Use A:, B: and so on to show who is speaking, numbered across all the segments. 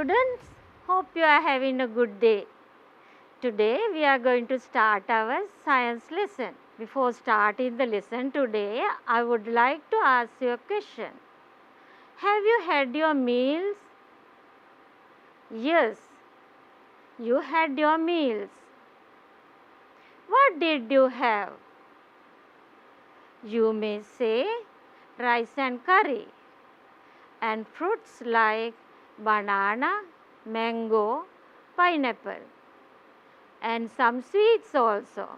A: students, hope you are having a good day. Today we are going to start our science lesson. Before starting the lesson today, I would like to ask you a question. Have you had your meals? Yes, you had your meals. What did you have? You may say rice and curry and fruits like banana, mango, pineapple, and some sweets also.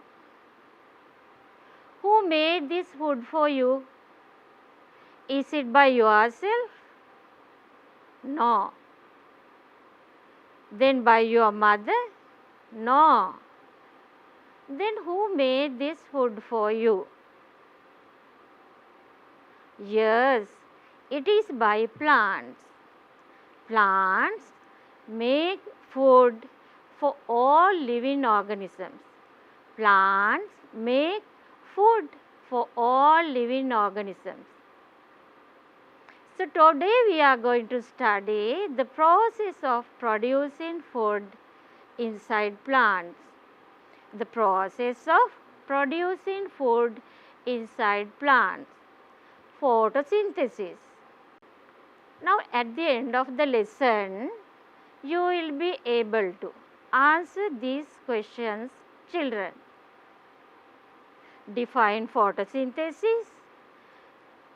A: Who made this food for you? Is it by yourself? No. Then by your mother? No. Then who made this food for you? Yes, it is by plants. Plants make food for all living organisms. Plants make food for all living organisms. So today we are going to study the process of producing food inside plants. The process of producing food inside plants. Photosynthesis. Now at the end of the lesson, you will be able to answer these questions, children. Define photosynthesis.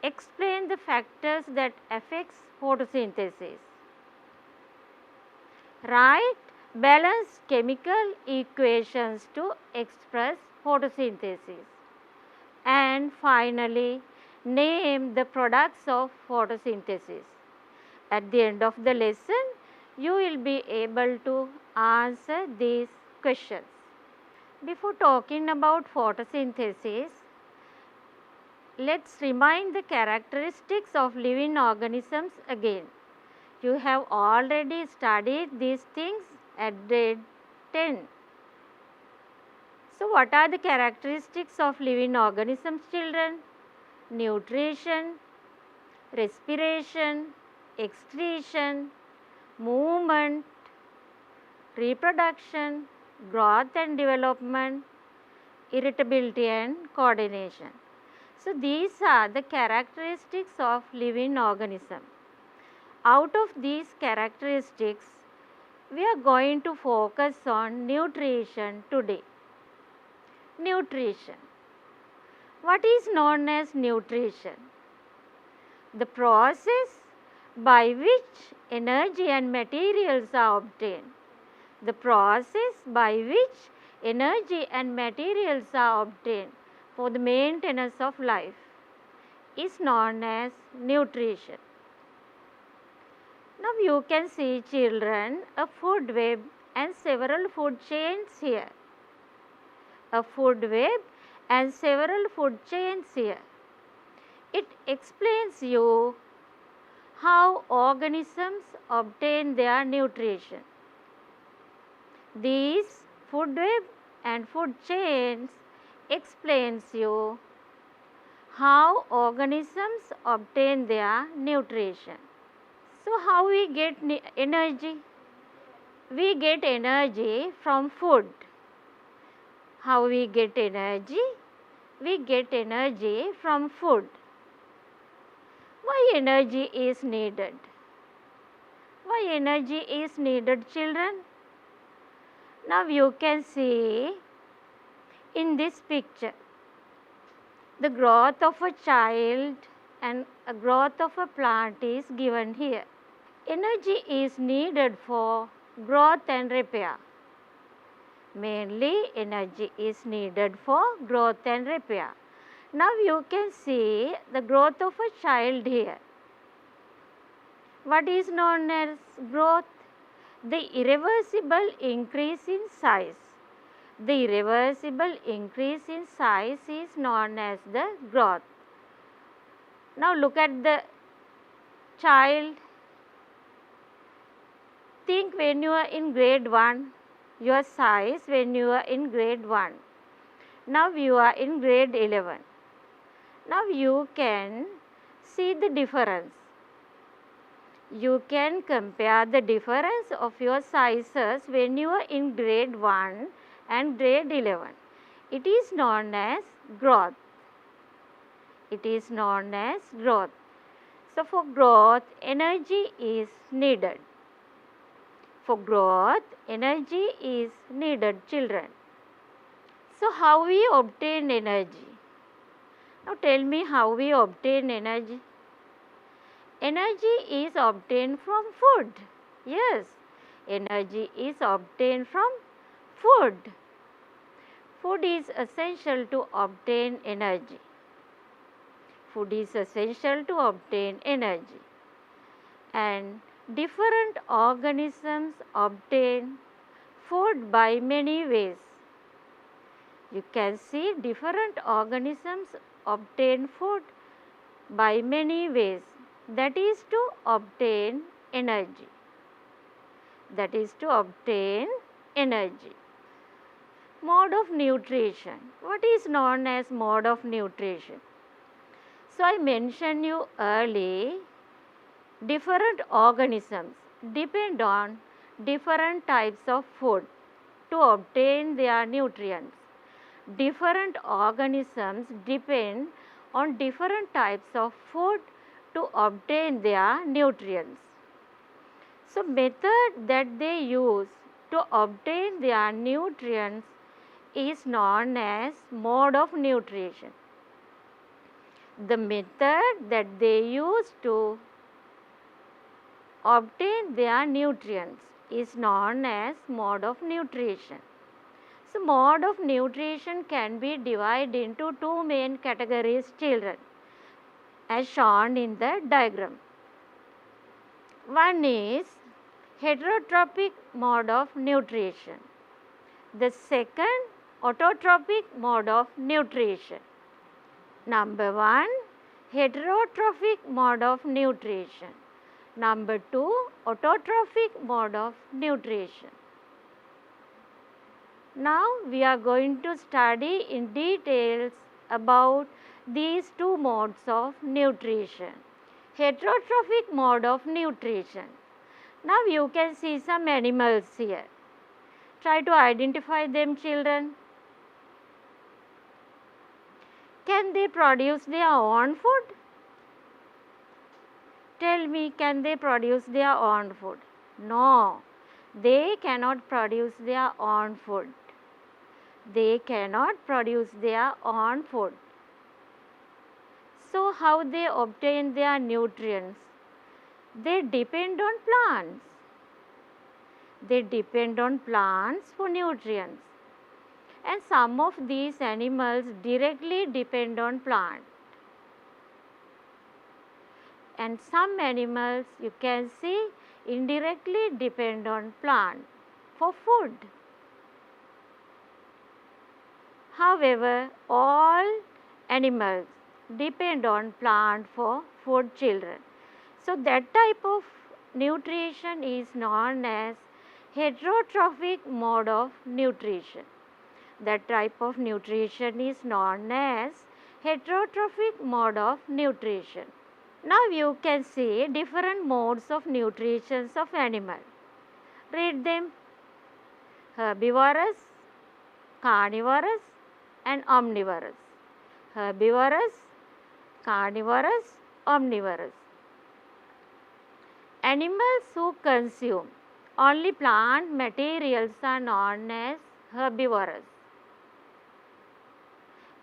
A: Explain the factors that affects photosynthesis. Write balanced chemical equations to express photosynthesis. And finally, name the products of photosynthesis. At the end of the lesson, you will be able to answer these questions. Before talking about photosynthesis, let's remind the characteristics of living organisms again. You have already studied these things at grade 10. So, what are the characteristics of living organisms, children? Nutrition, respiration, excretion, movement, reproduction, growth and development, irritability and coordination. So, these are the characteristics of living organism. Out of these characteristics, we are going to focus on nutrition today. Nutrition. What is known as nutrition? The process by which energy and materials are obtained. The process by which energy and materials are obtained for the maintenance of life is known as nutrition. Now you can see, children, a food web and several food chains here. A food web and several food chains here. It explains you how organisms obtain their nutrition. These food web and food chains explains you how organisms obtain their nutrition. So, how we get energy? We get energy from food. How we get energy? We get energy from food. Why energy is needed? Why energy is needed, children? Now you can see in this picture the growth of a child and a growth of a plant is given here. Energy is needed for growth and repair. Mainly energy is needed for growth and repair. Now you can see the growth of a child here. What is known as growth? The irreversible increase in size. The irreversible increase in size is known as the growth. Now look at the child. Think when you are in grade 1, your size when you are in grade 1. Now you are in grade 11. Now you can see the difference. You can compare the difference of your sizes when you are in grade 1 and grade 11. It is known as growth. It is known as growth. So, for growth, energy is needed. For growth, energy is needed, children. So, how we obtain energy? Now, tell me how we obtain energy. Energy is obtained from food. Yes, energy is obtained from food. Food is essential to obtain energy. Food is essential to obtain energy. And different organisms obtain food by many ways. You can see different organisms obtain food by many ways. That is to obtain energy. That is to obtain energy. Mode of nutrition. What is known as mode of nutrition? So, I mentioned you early, different organisms depend on different types of food to obtain their nutrients. Different organisms depend on different types of food to obtain their nutrients. So, method that they use to obtain their nutrients is known as mode of nutrition. The method that they use to obtain their nutrients is known as mode of nutrition. So, mode of nutrition can be divided into two main categories, children, as shown in the diagram. One is heterotrophic mode of nutrition. The second, autotrophic mode of nutrition. Number 1, heterotrophic mode of nutrition. Number 2, autotrophic mode of nutrition. Now, we are going to study in details about these two modes of nutrition. Heterotrophic mode of nutrition. Now, you can see some animals here. Try to identify them, children. Can they produce their own food? Tell me, can they produce their own food? No, they cannot produce their own food. They cannot produce their own food. So, how they obtain their nutrients? They depend on plants. They depend on plants for nutrients. And some of these animals directly depend on plants. And some animals you can see indirectly depend on plant for food. However, all animals depend on plant for food, children. So, that type of nutrition is known as heterotrophic mode of nutrition. That type of nutrition is known as heterotrophic mode of nutrition. Now, you can see different modes of nutrition of animal. Read them: herbivorous, carnivorous and omnivorous. Herbivorous, carnivorous, omnivorous. Animals who consume only plant materials are known as herbivorous.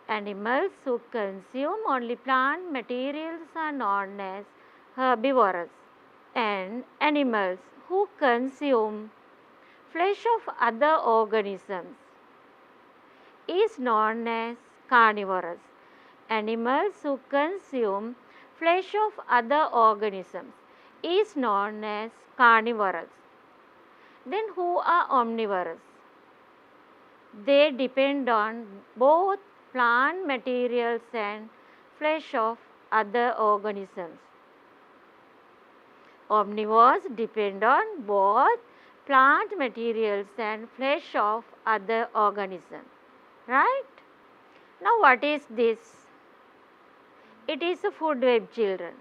A: Animals who consume only plant materials are known as herbivorous. And animals who consume flesh of other organisms is known as carnivorous. Animals who consume flesh of other organisms is known as carnivorous. Then who are omnivorous? They depend on both plant materials and flesh of other organisms. Omnivores depend on both plant materials and flesh of other organisms. Right? Now, what is this? It is a food web, children.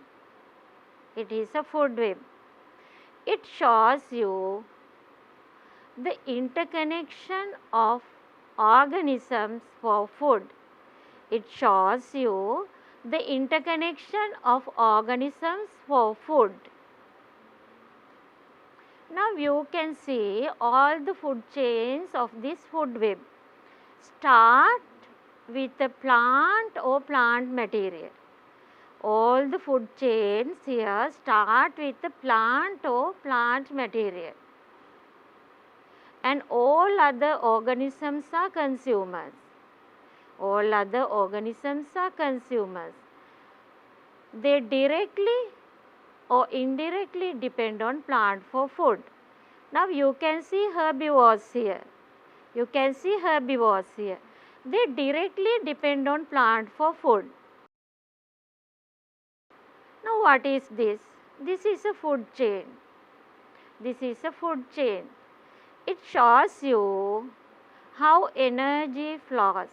A: It is a food web. It shows you the interconnection of organisms for food. It shows you the interconnection of organisms for food. Now you can see all the food chains of this food web start with a plant or plant material. All the food chains here start with a plant or plant material, and all other organisms are consumers. All other organisms are consumers. They directly or indirectly depend on plant for food. Now you can see herbivores here. You can see herbivores here. They directly depend on plant for food. Now what is this? This is a food chain. This is a food chain. It shows you how energy flows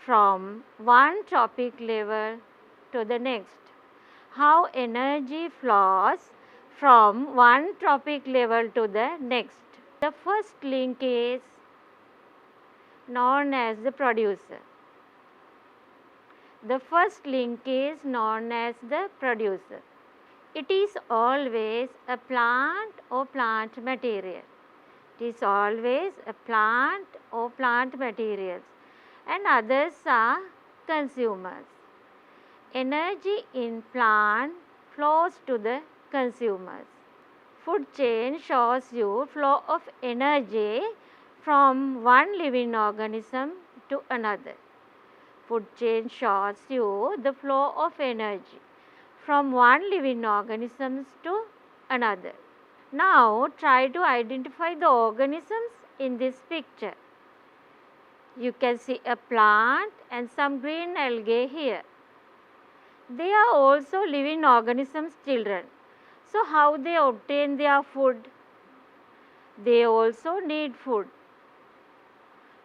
A: from one trophic level to the next. How energy flows from one trophic level to the next. The first link is known as the producer. The first link is known as the producer. It is always a plant or plant material. It is always a plant or plant materials, and others are consumers. Energy in plant flows to the consumers. Food chain shows you flow of energy from one living organism to another. Food chain shows you the flow of energy from one living organism to another. Now try to identify the organisms in this picture. You can see a plant and some green algae here. They are also living organisms, children. So how they obtain their food? They also need food.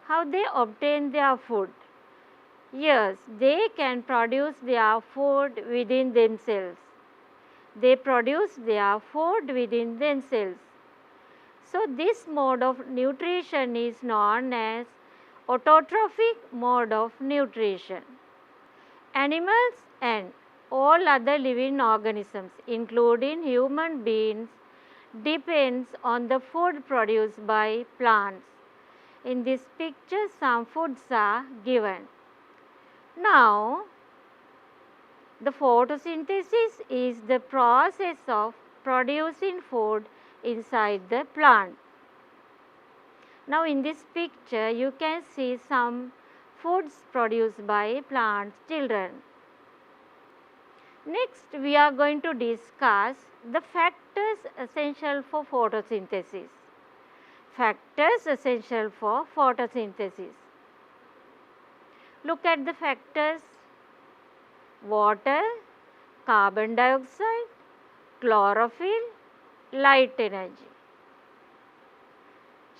A: How they obtain their food? Yes, they can produce their food within themselves. They produce their food within themselves. So this mode of nutrition is known as autotrophic mode of nutrition. Animals and all other living organisms, including human beings, depends on the food produced by plants. In this picture, some foods are given. Now, the photosynthesis is the process of producing food inside the plant. Now, in this picture, you can see some foods produced by plants, children. Next, we are going to discuss the factors essential for photosynthesis. Factors essential for photosynthesis. Look at the factors: water, carbon dioxide, chlorophyll, light energy.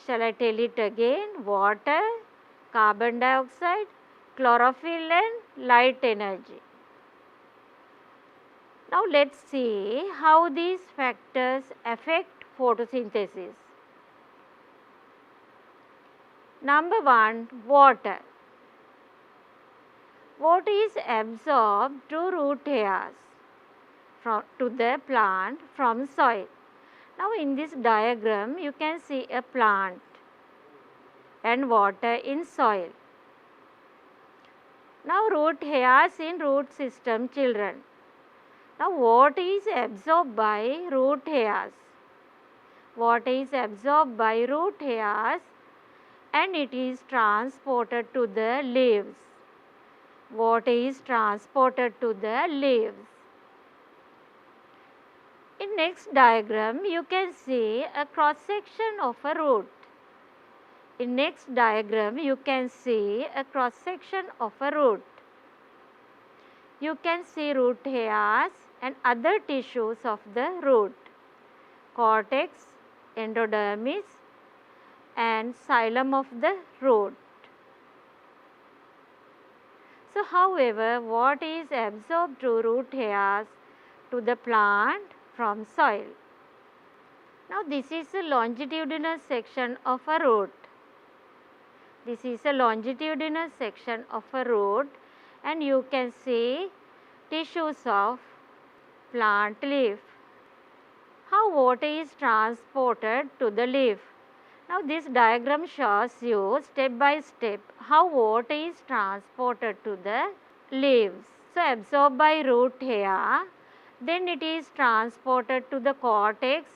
A: Shall I tell it again? Water, carbon dioxide, chlorophyll and light energy. Now let us see how these factors affect photosynthesis. Number 1, water. Water is absorbed through root hairs to the plant from soil. Now in this diagram you can see a plant and water in soil. Now root hairs in root system, children. Now what is absorbed by root hairs? Water is absorbed by root hairs and it is transported to the leaves. Water is transported to the leaves. In next diagram, you can see a cross section of a root. In next diagram, you can see a cross section of a root. You can see root hairs and other tissues of the root: cortex, endodermis and xylem of the root. So, however, what is absorbed through root hairs to the plant from soil? Now this is a longitudinal section of a root. This is a longitudinal section of a root, and you can see tissues of plant leaf. How water is transported to the leaf. Now this diagram shows you step by step how water is transported to the leaves. So absorbed by root hair, then it is transported to the cortex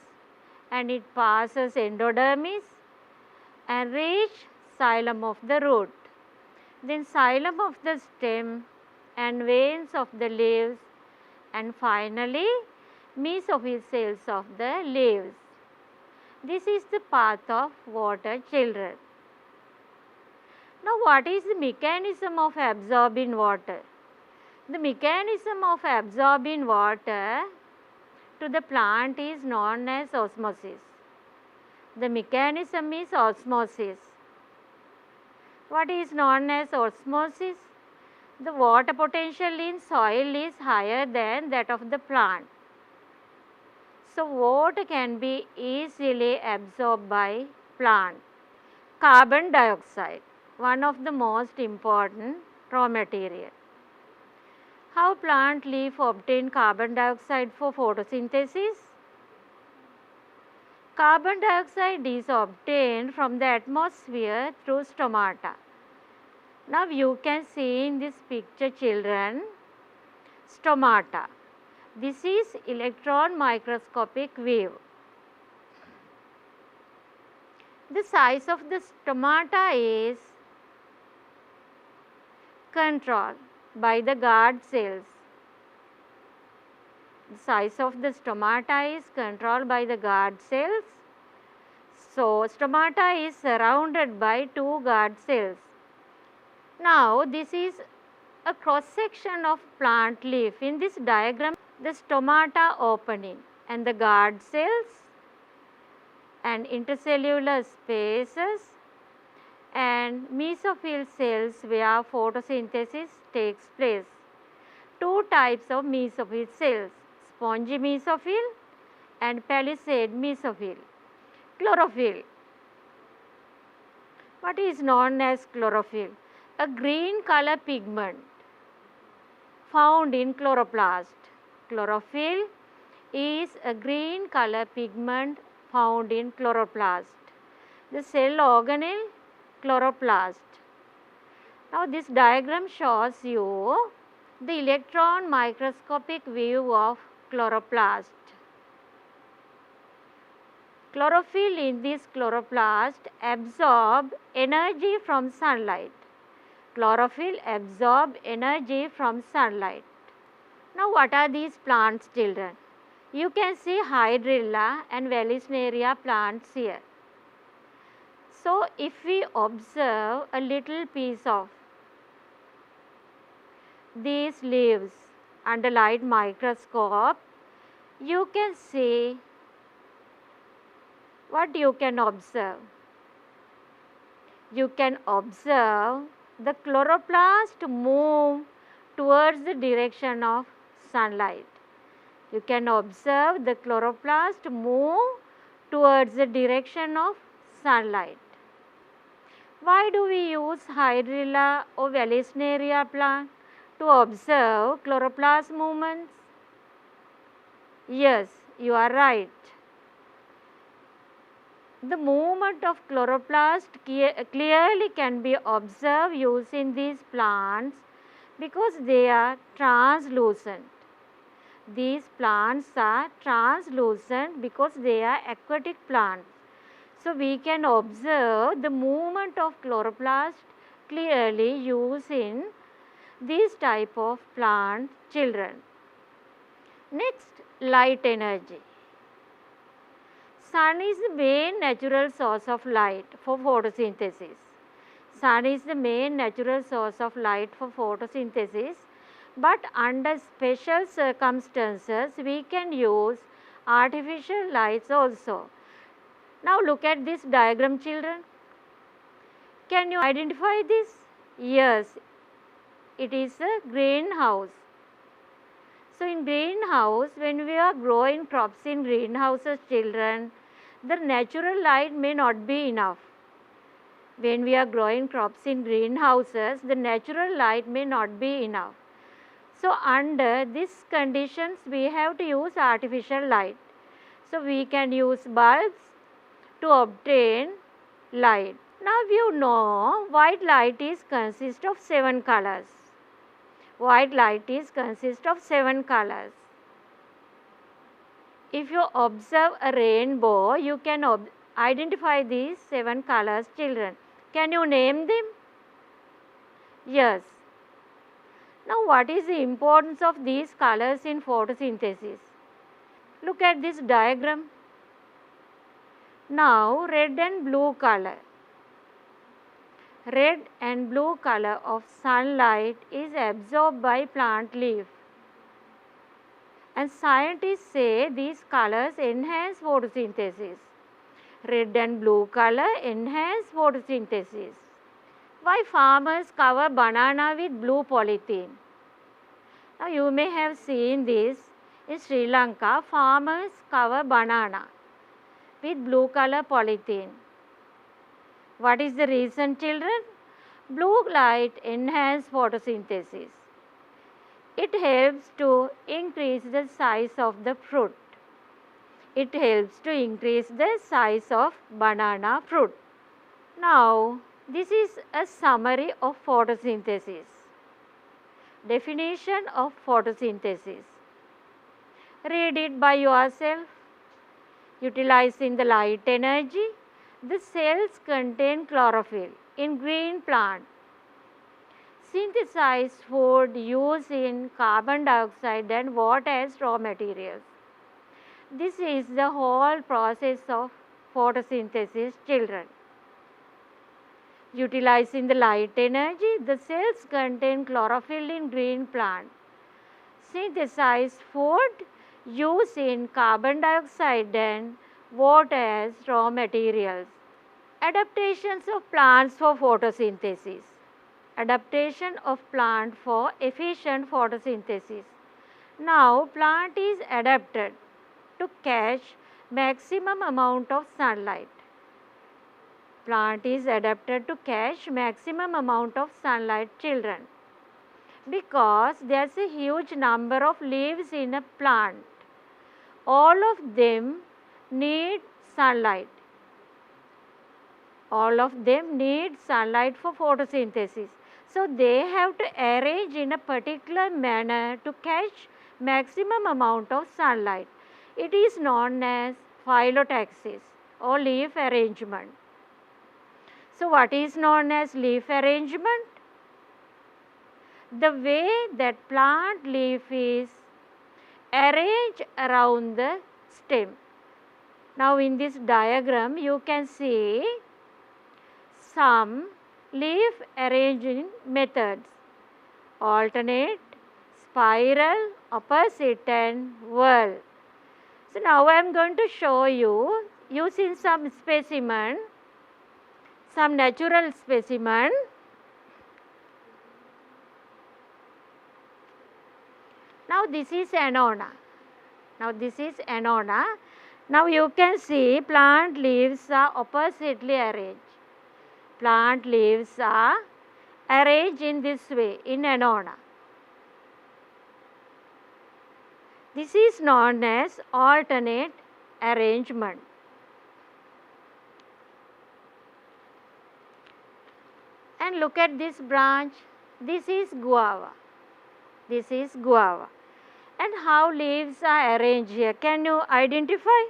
A: and it passes endodermis and reach xylem of the root. Then xylem of the stem and veins of the leaves, and finally mesophyll cells of the leaves. This is the path of water, children. Now what is the mechanism of absorbing water? The mechanism of absorbing water to the plant is known as osmosis. The mechanism is osmosis. What is known as osmosis? The water potential in soil is higher than that of the plant. So water can be easily absorbed by plant. Carbon dioxide, one of the most important raw material. How plant leaf obtain carbon dioxide for photosynthesis? Carbon dioxide is obtained from the atmosphere through stomata. Now you can see in this picture, children, stomata. This is electron microscopic view. The size of the stomata is controlled by the guard cells. The size of the stomata is controlled by the guard cells. So stomata is surrounded by two guard cells. Now this is a cross section of plant leaf. In this diagram, the stomata opening and the guard cells and intercellular spaces and mesophyll cells where photosynthesis takes place. Two types of mesophyll cells, spongy mesophyll and palisade mesophyll. Chlorophyll. What is known as chlorophyll? A green color pigment found in chloroplast. Chlorophyll is a green color pigment found in chloroplast. The cell organelle, chloroplast. Now this diagram shows you the electron microscopic view of chloroplast. Chlorophyll in this chloroplast absorb energy from sunlight. Chlorophyll absorb energy from sunlight. Now what are these plants, children? You can see Hydrilla and Vallisneria plants here. So if we observe a little piece of these leaves under light microscope, you can see what you can observe. You can observe the chloroplast move towards the direction of sunlight. You can observe the chloroplast move towards the direction of sunlight. Why do we use Hydrilla or Vallisneria plant to observe chloroplast movements? Yes, you are right. The movement of chloroplast clearly can be observed using these plants because they are translucent. These plants are translucent because they are aquatic plants. So we can observe the movement of chloroplast clearly using these type of plant, children. Next, light energy. Sun is the main natural source of light for photosynthesis. Sun is the main natural source of light for photosynthesis, but under special circumstances we can use artificial lights also. Now look at this diagram, children. Can you identify this? Yes, it is a greenhouse. So in greenhouse, when we are growing crops in greenhouses, children, the natural light may not be enough. When we are growing crops in greenhouses, the natural light may not be enough. So, under these conditions, we have to use artificial light. So, we can use bulbs to obtain light. Now, you know white light is consist of 7 colors. White light is consist of 7 colors. If you observe a rainbow, you can identify these 7 colors, children. Can you name them? Yes. Now, what is the importance of these colors in photosynthesis? Look at this diagram. Now, red and blue color. Red and blue color of sunlight is absorbed by plant leaf. And scientists say these colors enhance photosynthesis. Red and blue color enhance photosynthesis. Why farmers cover banana with blue polythene? Now you may have seen this in Sri Lanka, farmers cover banana with blue color polythene. What is the reason, children? Blue light enhance photosynthesis. It helps to increase the size of the fruit. It helps to increase the size of banana fruit. Now, this is a summary of photosynthesis. Definition of photosynthesis. Read it by yourself. Utilizing the light energy, the cells contain chlorophyll in green plant. Synthesize food using carbon dioxide and water as raw materials. This is the whole process of photosynthesis, children. Utilizing the light energy, the cells contain chlorophyll in green plant. Synthesize food using carbon dioxide and water as raw materials. Adaptations of plants for photosynthesis. Adaptation of plant for efficient photosynthesis. Now, plant is adapted to catch maximum amount of sunlight. Plant is adapted to catch maximum amount of sunlight, children, because there is a huge number of leaves in a plant. All of them need sunlight. All of them need sunlight for photosynthesis. So, they have to arrange in a particular manner to catch maximum amount of sunlight. It is known as phyllotaxis or leaf arrangement. So, what is known as leaf arrangement? The way that plant leaf is arranged around the stem. Now, in this diagram, you can see some leaf arranging methods: alternate, spiral, opposite and whirl. So, now I am going to show you using some specimen, some natural specimen. Now, this is annona. Now, this is annona. Now, you can see plant leaves are oppositely arranged. Plant leaves are arranged in this way in annona. This is known as alternate arrangement. And look at this branch. This is guava. This is guava. And how leaves are arranged here? Can you identify?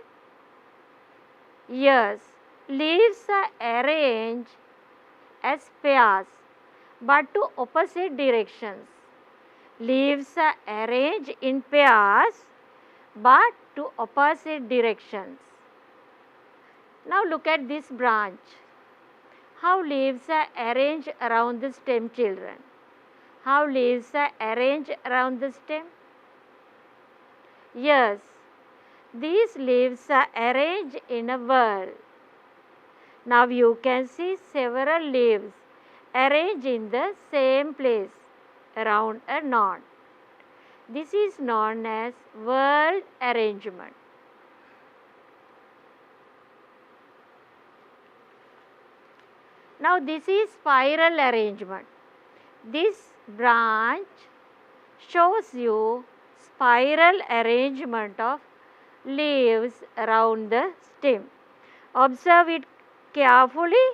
A: Yes, leaves are arranged as pairs but to opposite directions. Leaves are arranged in pairs but to opposite directions. Now look at this branch. How leaves are arranged around the stem, children? How leaves are arranged around the stem? Yes, these leaves are arranged in a whirl. Now you can see several leaves arranged in the same place around a knot. This is known as whirl arrangement. Now this is spiral arrangement. This branch shows you spiral arrangement of leaves around the stem. Observe it carefully.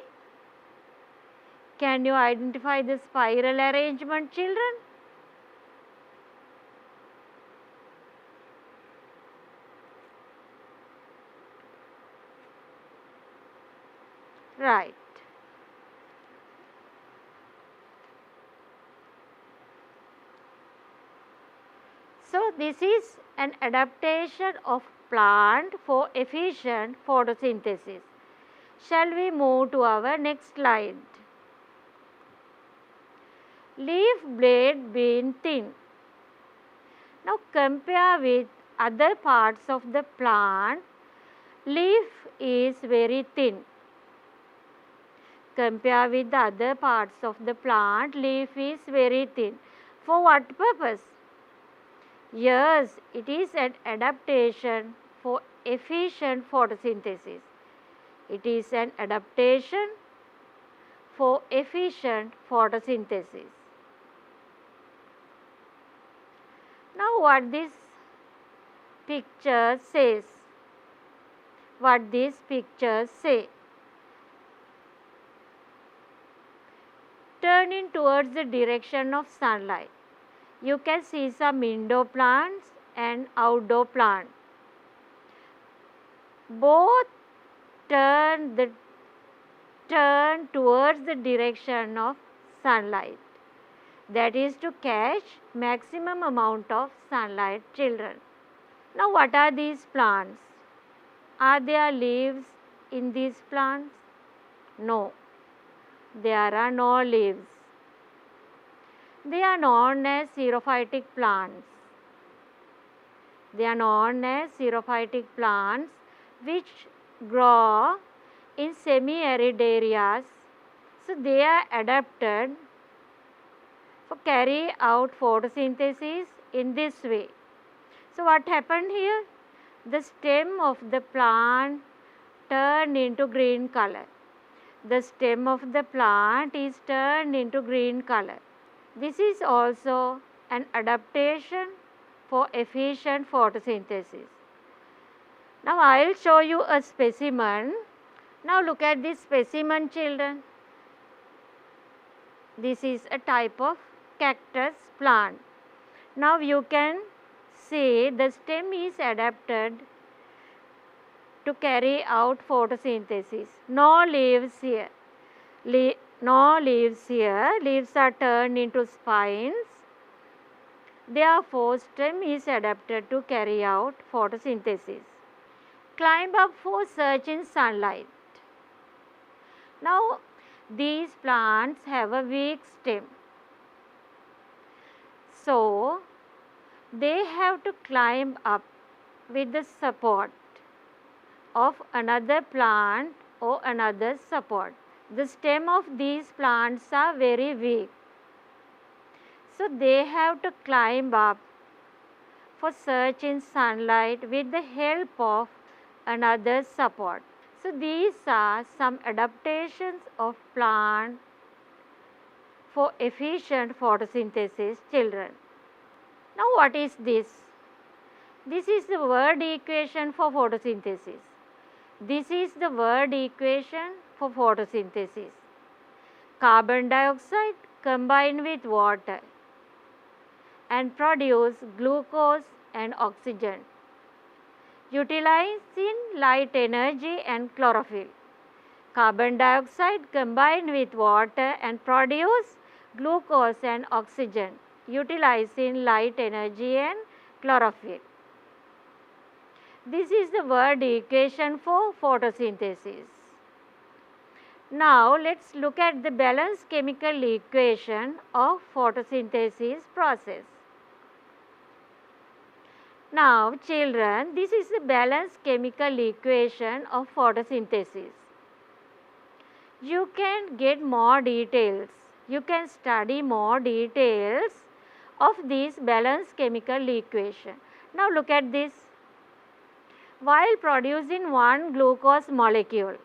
A: Can you identify the spiral arrangement, children? Right. So this is an adaptation of plant for efficient photosynthesis. Shall we move to our next slide? Leaf blade being thin. Now compare with other parts of the plant, leaf is very thin. Compare with the other parts of the plant, leaf is very thin. For what purpose? Yes, it is an adaptation for efficient photosynthesis. It is an adaptation for efficient photosynthesis. Now what this picture says? What these pictures say? Turning towards the direction of sunlight. You can see some indoor plants and outdoor plants. Both turn towards the direction of sunlight. That is to catch maximum amount of sunlight, children. Now what are these plants? Are there leaves in these plants? No. There are no leaves. They are known as xerophytic plants. They are known as xerophytic plants which grow in semi-arid areas. So they are adapted for carry out photosynthesis in this way. So what happened here? The stem of the plant turned into green color. The stem of the plant is turned into green color. This is also an adaptation for efficient photosynthesis. Now I will show you a specimen. Now look at this specimen, children. This is a type of cactus plant. Now you can see the stem is adapted to carry out photosynthesis. No leaves here. No leaves here. Leaves are turned into spines. Therefore, stem is adapted to carry out photosynthesis. Climb up for search in sunlight. Now, these plants have a weak stem. So, they have to climb up with the support of another plant or another support. The stem of these plants are very weak. So, they have to climb up for search in sunlight with the help of another support. So, these are some adaptations of plant for efficient photosynthesis, children. Now, what is this? This is the word equation for photosynthesis. This is the word equation for photosynthesis. Carbon dioxide combined with water and produce glucose and oxygen. Utilizing light energy and chlorophyll. Carbon dioxide combined with water and produce glucose and oxygen, utilizing light energy and chlorophyll. This is the word equation for photosynthesis. Now, let us look at the balanced chemical equation of photosynthesis process. Now, children, this is the balanced chemical equation of photosynthesis. You can get more details. You can study more details of this balanced chemical equation. Now, look at this. While producing one glucose molecule,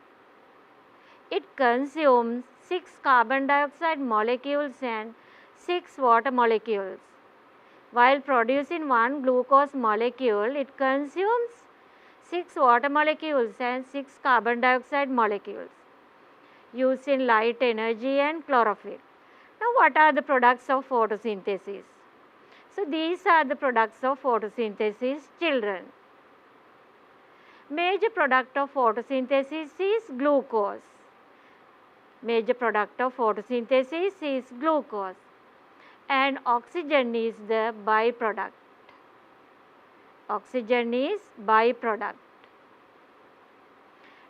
A: it consumes 6 carbon dioxide molecules and 6 water molecules. While producing 1 glucose molecule, it consumes 6 water molecules and 6 carbon dioxide molecules, using light energy and chlorophyll. Now, what are the products of photosynthesis? So, these are the products of photosynthesis, children. Major product of photosynthesis is glucose. Major product of photosynthesis is glucose, and oxygen is the byproduct. Oxygen is byproduct.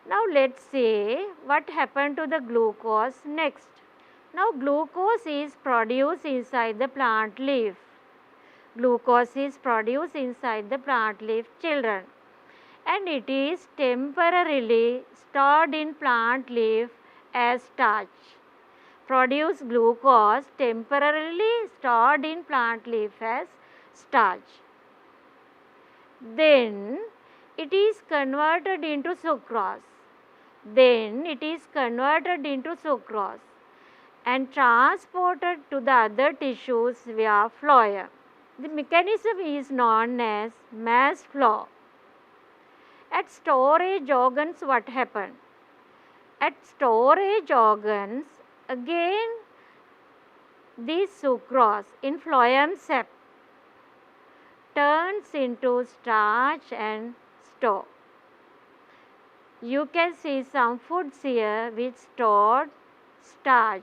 A: Now, let us see what happened to the glucose next. Now, glucose is produced inside the plant leaf. Glucose is produced inside the plant leaf, children, and it is temporarily stored in plant leaf as starch. Produce glucose temporarily stored in plant leaf as starch. Then it is converted into sucrose. And transported to the other tissues via phloem. The mechanism is known as mass flow. At storage organs, what happened? At storage organs, again this sucrose in phloem sap turns into starch and store. You can see some foods here which stored starch.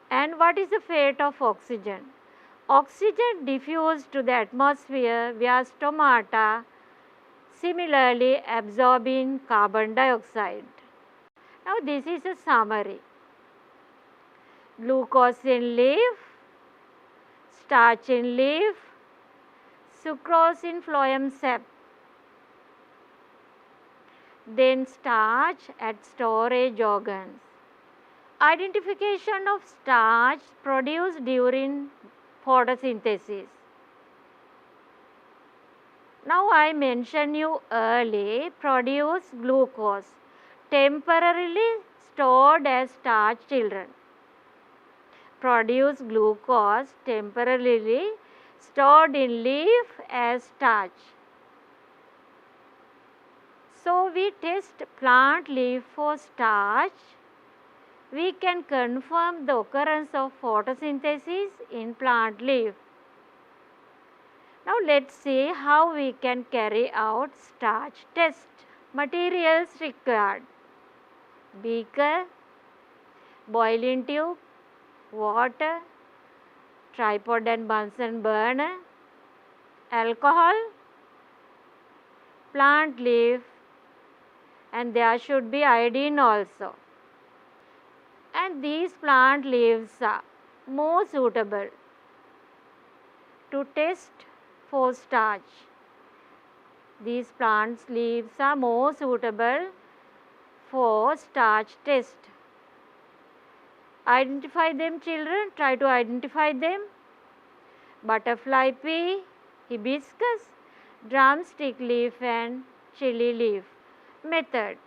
A: And what is the fate of oxygen? Oxygen diffused to the atmosphere via stomata, similarly absorbing carbon dioxide. Now, this is a summary. Glucose in leaf, starch in leaf, sucrose in phloem sap, then starch at storage organs. Identification of starch produced during photosynthesis. Now, I mentioned you early, produce glucose temporarily stored as starch, children. Produce glucose temporarily stored in leaf as starch. So, we test plant leaf for starch. We can confirm the occurrence of photosynthesis in plant leaf. Now, let us see how we can carry out starch test. Materials required: beaker, boiling tube, water, tripod and Bunsen burner, alcohol, plant leaf, and there should be iodine also. And these plant leaves are more suitable to test for starch. These plant leaves are more suitable for starch test. Identify them, children, try to identify them. Butterfly pea, hibiscus, drumstick leaf and chili leaf. Method: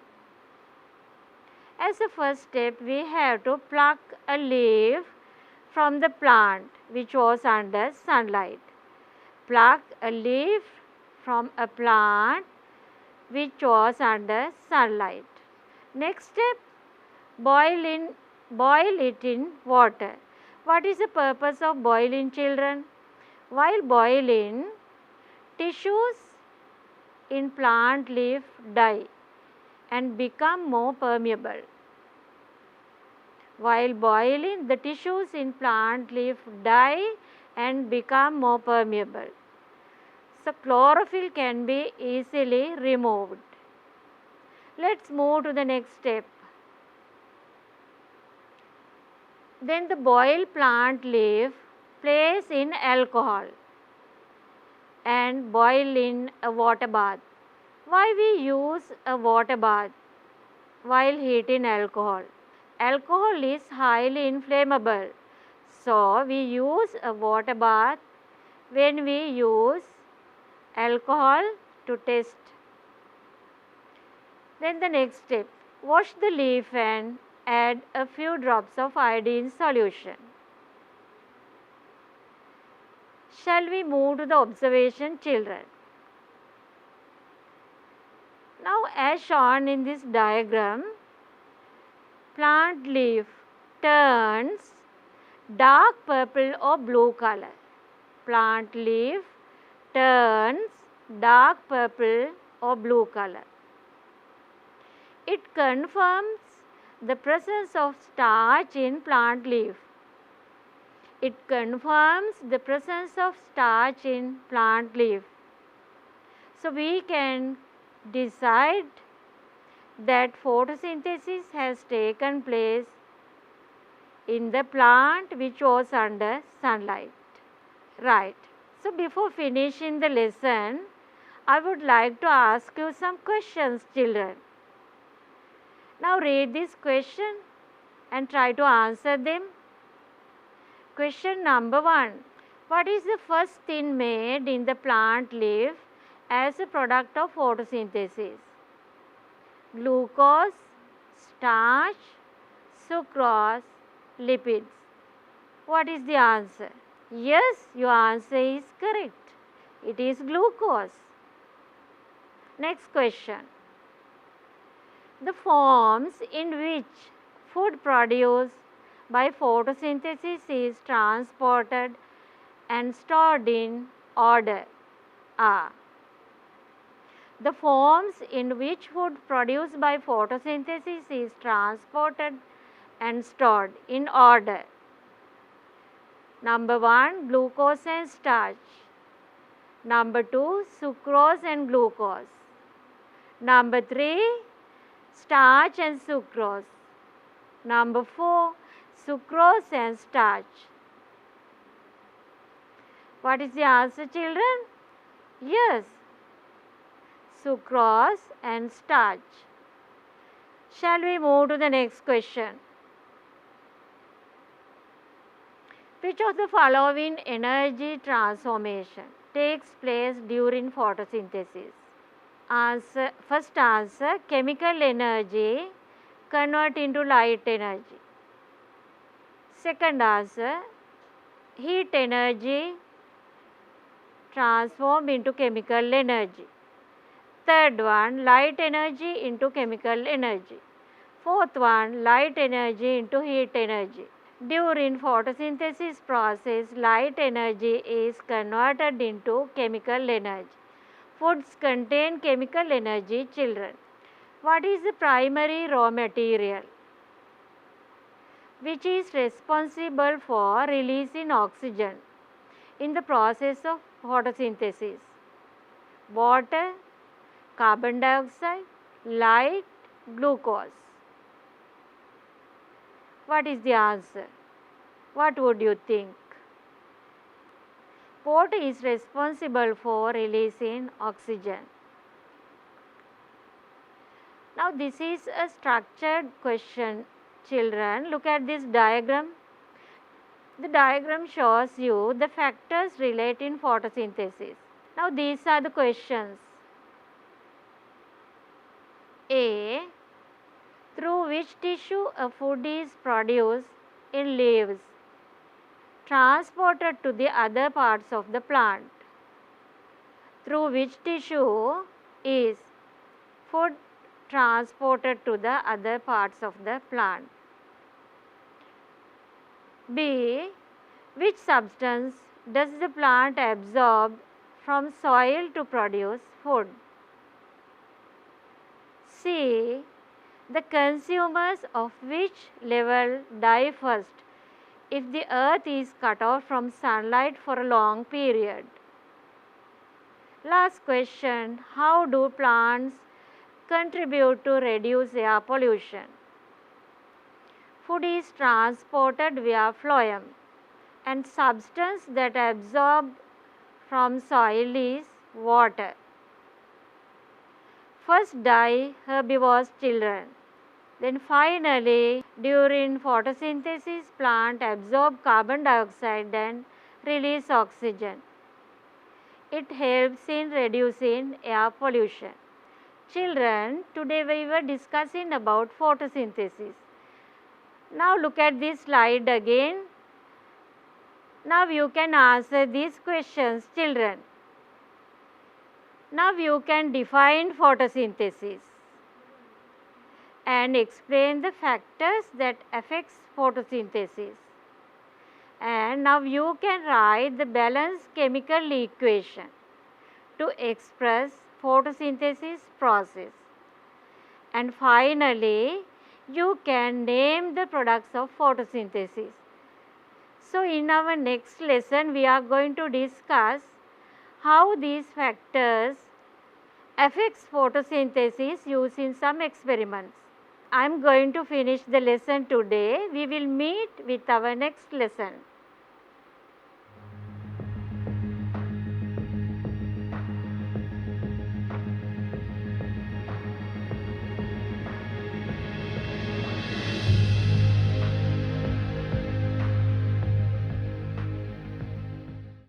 A: as a first step, we have to pluck a leaf from the plant which was under sunlight. Pluck a leaf from a plant which was under sunlight. Next step, boil it in water. What is the purpose of boiling, children? While boiling, tissues in plant leaf die and become more permeable. While boiling, the tissues in plant leaf die and become more permeable. So, chlorophyll can be easily removed. Let us move to the next step. Then the boiled plant leaf place in alcohol and boil in a water bath. Why we use a water bath while heating alcohol? Alcohol is highly inflammable. So, we use a water bath when we use alcohol to test. Then the next step, Wash the leaf and add a few drops of iodine solution. Shall we move to the observation, children? Now, as shown in this diagram, plant leaf turns dark purple or blue color. Plant leaf turns dark purple or blue color. It confirms the presence of starch in plant leaf. It confirms the presence of starch in plant leaf. So, we can decide that photosynthesis has taken place in the plant which was under sunlight. Right. So, before finishing the lesson, I would like to ask you some questions, children. Now, read this question and try to answer them. Question number 1. What is the first thing made in the plant leaf as a product of photosynthesis? Glucose, starch, sucrose, lipids. What is the answer? Yes, your answer is correct. It is glucose. Next question. The forms in which food produced by photosynthesis is transported and stored in order are: the forms in which food produced by photosynthesis is transported and stored in order. Number 1, glucose and starch. Number 2, sucrose and glucose. Number 3, starch and sucrose. Number 4, sucrose and starch. What is the answer, children? Yes, sucrose and starch. Shall we move to the next question? Which of the following energy transformation takes place during photosynthesis? Answer, first answer, chemical energy convert into light energy. Second answer, heat energy transform into chemical energy. Third one, light energy into chemical energy. Fourth one, light energy into heat energy. During photosynthesis process, light energy is converted into chemical energy. Foods contain chemical energy, children. What is the primary raw material which is responsible for releasing oxygen in the process of photosynthesis? Water, carbon dioxide, light, glucose. What is the answer? What would you think? What is responsible for releasing oxygen? Now, this is a structured question, children. Look at this diagram. The diagram shows you the factors relating photosynthesis. Now, these are the questions. A. Through which tissue a food is produced in leaves, transported to the other parts of the plant? Through which tissue is food transported to the other parts of the plant? B. Which substance does the plant absorb from soil to produce food? C. The consumers of which level die first if the earth is cut off from sunlight for a long period? Last question, how do plants contribute to reduce air pollution? Food is transported via phloem, and substance that absorbed from soil is water. First die herbivores, children. Then finally, during photosynthesis, plant absorb carbon dioxide and release oxygen. It helps in reducing air pollution. Children, today we were discussing about photosynthesis. Now look at this slide again. Now you can answer these questions, children. Now you can define photosynthesis and explain the factors that affects photosynthesis. And now you can write the balanced chemical equation to express photosynthesis process. And finally, you can name the products of photosynthesis. So in our next lesson, we are going to discuss how these factors affects photosynthesis using some experiments. I am going to finish the lesson today. We will meet with our next lesson.